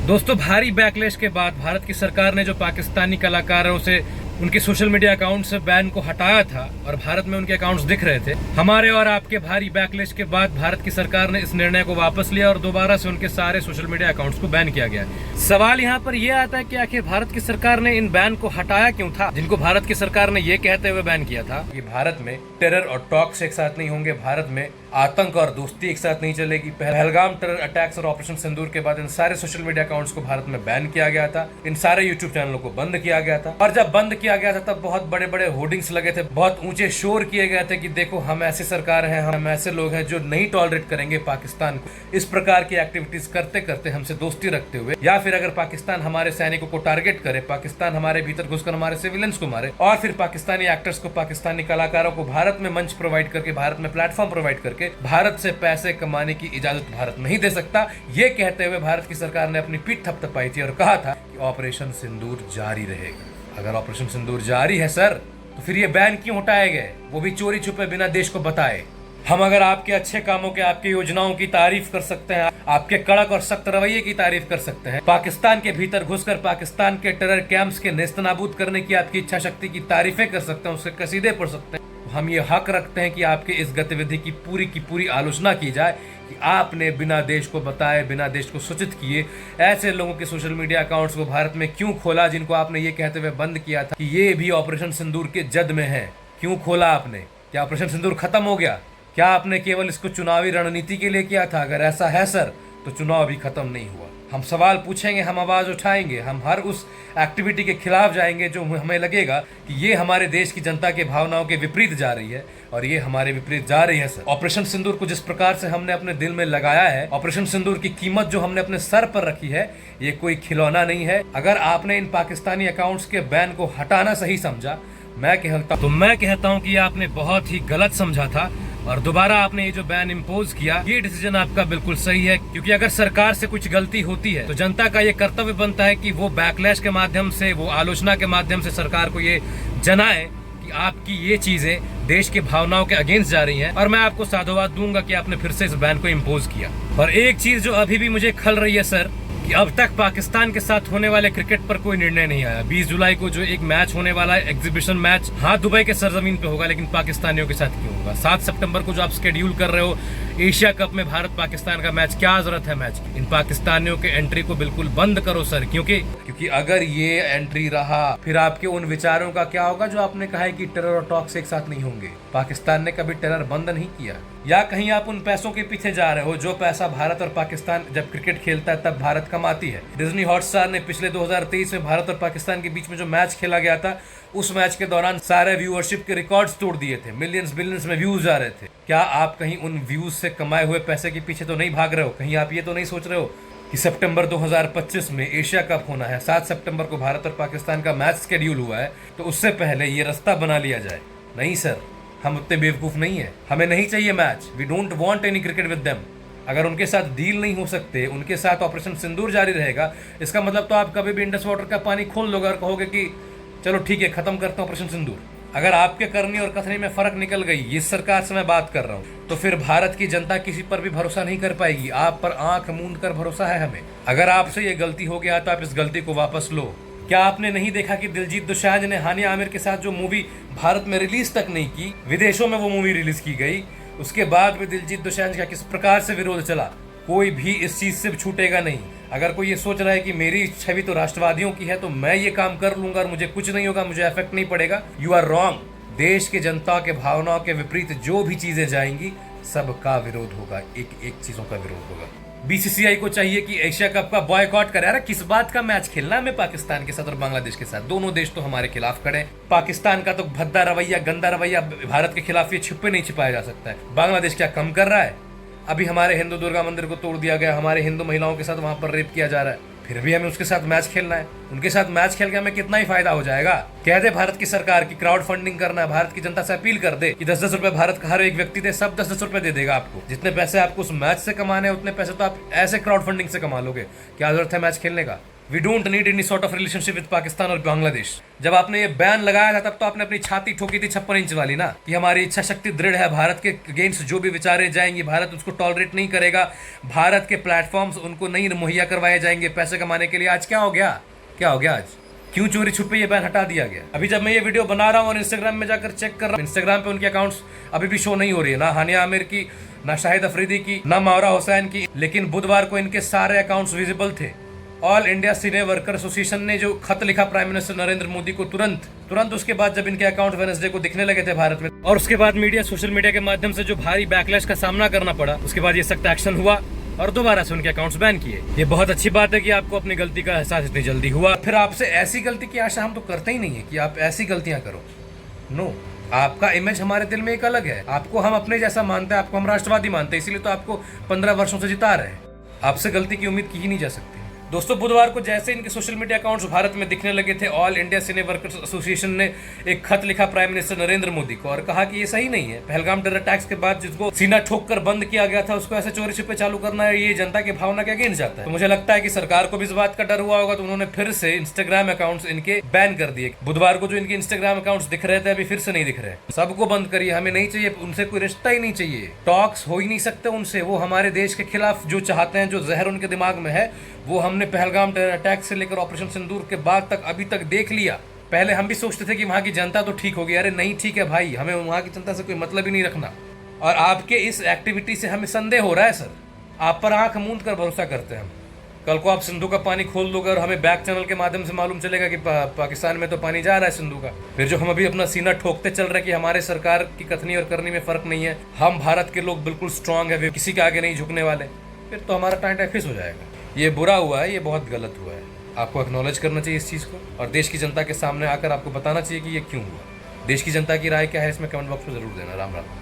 दोस्तों, भारी बैकलैश के बाद भारत की सरकार ने जो पाकिस्तानी कलाकारों से उनके सोशल मीडिया अकाउंट से बैन को हटाया था और भारत में उनके अकाउंट्स दिख रहे थे, हमारे और आपके भारी बैकलैश के बाद भारत की सरकार ने इस निर्णय को वापस लिया और दोबारा से उनके सारे सोशल मीडिया अकाउंट्स को बैन किया गया। सवाल यहाँ पर यह आता है कि आखिर भारत की सरकार ने इन बैन को हटाया क्यों था, जिनको भारत की सरकार ने ये कहते हुए बैन किया था कि भारत में टेरर और टॉक्स एक साथ नहीं होंगे, भारत में आतंक और दोस्ती एक साथ नहीं चलेगी। पहलगाम टेरर अटैक्स और ऑपरेशन सिंदूर के बाद इन सारे सोशल मीडिया अकाउंट्स को भारत में बैन किया गया था, इन सारे यूट्यूब चैनलों को बंद किया गया था। और जब बंद किया गया था तब बहुत बड़े बड़े होर्डिंग्स लगे थे, बहुत ऊंचे शोर किए गए थे कि देखो हम ऐसी सरकार हैं, हम ऐसे लोग हैं जो नहीं टॉलरेट करेंगे पाकिस्तान को इस प्रकार की एक्टिविटीज करते करते हमसे दोस्ती रखते हुए, या फिर अगर पाकिस्तान हमारे सैनिकों को टारगेट करे, पाकिस्तान हमारे भीतर घुसकर हमारे सिविलियंस को मारे और फिर पाकिस्तानी एक्टर्स को, पाकिस्तानी कलाकारों को भारत में मंच प्रोवाइड करके, भारत में प्लेटफॉर्म प्रोवाइड करके भारत से पैसे कमाने की इजाजत भारत नहीं दे सकता। ये कहते हुए भारत की सरकार ने अपनी पीठ थपथपाई थी और कहा था कि ऑपरेशन सिंदूर जारी रहेगा। अगर ऑपरेशन सिंदूर जारी है सर, तो फिर ये बैन क्यों हटाए गए, वो भी चोरी छुपे, बिना देश को बताए। हम अगर आपके अच्छे कामों के, आपकी योजनाओं की तारीफ कर सकते हैं, आपके कड़क और सख्त रवैये की तारीफ कर सकते हैं, पाकिस्तान के भीतर घुसकर पाकिस्तान के टेरर कैंप्स के नेस्तनाबूद करने की आपकी इच्छा शक्ति की तारीफें कर सकते हैं, उसके कसीदे पढ़ सकते हैं, हम ये हक रखते हैं कि आपके इस गतिविधि की पूरी आलोचना की जाए कि आपने बिना देश को बताए, बिना देश को सूचित किए ऐसे लोगों के सोशल मीडिया अकाउंट्स को भारत में क्यों खोला, जिनको आपने ये कहते हुए बंद किया था कि ये भी ऑपरेशन सिंदूर के जद में है। क्यों खोला आपने? क्या ऑपरेशन सिंदूर खत्म हो गया? क्या आपने केवल इसको चुनावी रणनीति के लिए किया था? अगर ऐसा है सर, तो चुनाव अभी खत्म नहीं हुआ। हम सवाल पूछेंगे, हम आवाज उठाएंगे, हम हर उस एक्टिविटी के खिलाफ जाएंगे जो हमें लगेगा कि ये हमारे देश की जनता के भावनाओं के विपरीत जा रही है, और ये हमारे विपरीत जा रही है सर। ऑपरेशन सिंदूर को जिस प्रकार से हमने अपने दिल में लगाया है, ऑपरेशन सिंदूर की कीमत जो हमने अपने सर पर रखी है, ये कोई खिलौना नहीं है। अगर आपने इन पाकिस्तानी अकाउंट्स के बैन को हटाना सही समझा, मैं कहता हूँ कि आपने बहुत ही गलत समझा था और दोबारा आपने ये जो बैन इम्पोज किया, ये डिसीजन आपका बिल्कुल सही है। क्योंकि अगर सरकार से कुछ गलती होती है तो जनता का ये कर्तव्य बनता है कि वो बैकलैश के माध्यम से, वो आलोचना के माध्यम से सरकार को ये जनाए कि आपकी ये चीजें देश की भावनाओं के अगेंस्ट जा रही हैं। और मैं आपको साधुवाद दूंगा कि आपने फिर से इस बैन को इम्पोज किया। और एक चीज जो अभी भी मुझे खल रही है सर, कि अब तक पाकिस्तान के साथ होने वाले क्रिकेट पर कोई निर्णय नहीं आया। 20 जुलाई को जो एक मैच होने वाला है, एग्जीबिशन मैच, हाँ दुबई के सरजमीन पे होगा, लेकिन पाकिस्तानियों के साथ क्यों होगा? 7 सितंबर को जो आप शेड्यूल कर रहे हो एशिया कप में भारत पाकिस्तान का मैच, क्या जरूरत है मैच की? इन पाकिस्तानियों के एंट्री को बिल्कुल बंद करो सर, क्योंकि अगर ये एंट्री रहा, फिर आपके उन विचारों का क्या होगा जो आपने कहा है कि टेरर और टॉक्स एक साथ नहीं होंगे। पाकिस्तान ने कभी टेरर बंद नहीं किया। या कहीं आप उन पैसों के पीछे जा रहे हो जो पैसा भारत और पाकिस्तान जब क्रिकेट खेलता है तब भारत कमाती है। डिज्नी हॉटस्टार ने पिछले 2023 में भारत और पाकिस्तान के बीच में जो मैच खेला गया था, उस मैच के दौरान सारे व्यूअरशिप के रिकॉर्ड्स तोड़ दिए थे, मिलियंस बिलियंस में व्यूज आ रहे थे। क्या आप कहीं उन व्यूज से कमाए हुए पैसे के पीछे तो नहीं भाग रहे हो? कहीं आप ये तो नहीं सोच रहे हो कि सितंबर 2025 में एशिया कप होना है, 7 सितंबर को भारत और पाकिस्तान का मैच शेड्यूल हुआ है, तो उससे पहले ये रास्ता बना लिया जाए? नहीं सर, हम उतने बेवकूफ नहीं है, हमें नहीं चाहिए match. We don't want any cricket with them. अगर उनके साथ डील नहीं हो सकते, उनके साथ ऑपरेशन सिंदूर जारी रहेगा, इसका मतलब तो आप कभी भी इंडस वाटर का पानी खोल लोगे और कहोगे कि चलो ठीक है, खत्म करते हैं ऑपरेशन सिंदूर। अगर आपके करनी और कथनी में फर्क निकल गई, इस सरकार से मैं बात कर रहा हूँ, तो फिर भारत की जनता किसी पर भी भरोसा नहीं कर पाएगी। आप पर आंख मूंद कर भरोसा है हमें। अगर आपसे ये गलती हो गया तो आप इस गलती को वापस लो। क्या आपने नहीं देखा कि दिलजीत दोसांझ ने हानिया आमिर के साथ जो मूवी भारत में रिलीज तक नहीं की, विदेशों में वो मूवी रिलीज की गई, उसके बाद भी दिलजीत दोसांझ का किस प्रकार से विरोध चला? कोई भी इस चीज से छूटेगा नहीं। अगर कोई ये सोच रहा है कि मेरी छवि तो राष्ट्रवादियों की है तो मैं ये काम कर लूंगा और मुझे कुछ नहीं होगा, मुझे इफेक्ट नहीं पड़ेगा, यू आर रॉन्ग। देश के जनता के भावनाओं के विपरीत जो भी चीजें जाएंगी, सबका विरोध होगा, एक चीजों का विरोध होगा। बीसीसीआई को चाहिए कि एशिया कप का बॉयकॉट करे। अरे किस बात का मैच खेलना है हमें पाकिस्तान के साथ और बांग्लादेश के साथ? दोनों देश तो हमारे खिलाफ खड़े। पाकिस्तान का तो भद्दा रवैया, गंदा रवैया भारत के खिलाफ ये छुपे नहीं छिपाया जा सकता है। बांग्लादेश क्या कम कर रहा है? अभी हमारे हिंदू दुर्गा मंदिर को तोड़ दिया गया, हमारे हिंदू महिलाओं के साथ वहां पर रेप किया जा रहा है, फिर भी हमें उसके साथ मैच खेलना है। उनके साथ मैच खेल के हमें कितना ही फायदा हो जाएगा? कह दे भारत की सरकार की क्राउड फंडिंग करना है, भारत की जनता से अपील कर दे कि 10-10 रुपए भारत का हर एक व्यक्ति दे, सब 10-10 रुपए दे देगा आपको। जितने पैसे आपको उस मैच से कमाने हैं, उतने पैसे तो आप ऐसे क्राउड फंडिंग से कमा लोगे। क्या जरूरत है मैच खेलने का? We don't need any sort of relationship with Pakistan और बांग्लादेश। जब आपने ये बैन लगाया था तब तो आपने अपनी छाती ठोकी थी 56 इंच वाली ना, कि हमारी इच्छा शक्ति दृढ़ है, भारत के अगेंस्ट जो भी विचारें जाएंगी भारत उसको टॉलरेट नहीं करेगा, भारत के प्लेटफॉर्म्स उनको नहीं मुहैया करवाए जाएंगे पैसे कमाने के लिए। आज क्या हो गया, क्या हो गया आज? क्यों चोरी छुपे ये बैन हटा दिया गया? अभी जब मैं ये वीडियो बना रहा हूँ और इंस्टाग्राम में जाकर चेक कर रहा हूँ, इंस्टाग्राम पे उनके अकाउंट्स अभी भी शो नहीं हो रही है, ना हानिया आमिर की, ना शाहिद अफरीदी की, ना मावरा हुसैन की, लेकिन बुधवार को इनके सारे अकाउंट्स विजिबल थे। ऑल इंडिया सिने वर्कर एसोसिएशन ने जो खत लिखा प्राइम मिनिस्टर नरेंद्र मोदी को तुरंत उसके बाद जब इनके अकाउंट वेडनेसडे को दिखने लगे थे भारत में, और उसके बाद मीडिया सोशल मीडिया के माध्यम से जो भारी बैकलैश का सामना करना पड़ा, उसके बाद ये सख्त एक्शन हुआ और दोबारा से उनके अकाउंट्स बैन किए। ये बहुत अच्छी बात है कि आपको अपनी गलती का एहसास इतनी जल्दी हुआ। फिर आपसे ऐसी गलती की आशा हम तो करते ही नहीं है कि आप ऐसी गलतियां करो। नो, आपका इमेज हमारे दिल में एक अलग है, आपको हम अपने जैसा मानते हैं, आपको हम राष्ट्रवादी मानते हैं, इसीलिए तो आपको 15 वर्षों से जिता रहे हैं। आपसे गलती की उम्मीद की ही नहीं जा सकती। दोस्तों, बुधवार को जैसे इनके सोशल मीडिया अकाउंट्स भारत में दिखने लगे थे, ऑल इंडिया सिने वर्कर्स एसोसिएशन ने एक खत लिखा प्राइम मिनिस्टर नरेंद्र मोदी को और कहा कि ये सही नहीं है। पहलगाम टेरर अटैक्स के बाद जिसको सीना ठोक कर बंद किया गया था, उसको ऐसे चोरी छिपे चालू करना है, ये जनता की भावना के अगेंस्ट जाता है। तो मुझे लगता है कि सरकार को भी इस बात का डर हुआ होगा, तो उन्होंने फिर से इंस्टाग्राम अकाउंट्स इनके बैन कर दिए। बुधवार को जो इनके इंस्टाग्राम अकाउंट्स दिख रहे थे, अभी फिर से नहीं दिख रहे। सबको बंद करिए, हमें नहीं चाहिए, उनसे कोई रिश्ता ही नहीं चाहिए, टॉक्स हो ही नहीं सकते उनसे। वो हमारे देश के खिलाफ जो चाहते हैं, जो जहर उनके दिमाग में है, वो हमने पहलगाम टेरर अटैक से लेकर ऑपरेशन सिंदूर के बाद तक अभी तक देख लिया। पहले हम भी सोचते थे कि वहां की जनता तो ठीक होगी, अरे नहीं ठीक है भाई, हमें वहां की जनता से कोई मतलब ही नहीं रखना। और आपके इस एक्टिविटी से हमें संदेह हो रहा है सर, आप पर आंख मूंद कर भरोसा करते हैं हम। कल को आप सिंधु का पानी खोल दोगे और हमें बैक चैनल के माध्यम से मालूम चलेगा कि पाकिस्तान में तो पानी जा रहा है सिंधु का, फिर जो हम अभी अपना सीना ठोकते चल रहे हैं कि हमारे सरकार की कथनी और करनी में फर्क नहीं है, हम भारत के लोग बिल्कुल स्ट्रांग है, वे किसी के आगे नहीं झुकने वाले, फिर तो हमारा टाइम फिक्स हो जाएगा। ये बुरा हुआ है, ये बहुत गलत हुआ है, आपको एक्नॉलेज करना चाहिए इस चीज़ को और देश की जनता के सामने आकर आपको बताना चाहिए कि ये क्यों हुआ। देश की जनता की राय क्या है इसमें कमेंट बॉक्स में जरूर देना। राम राम।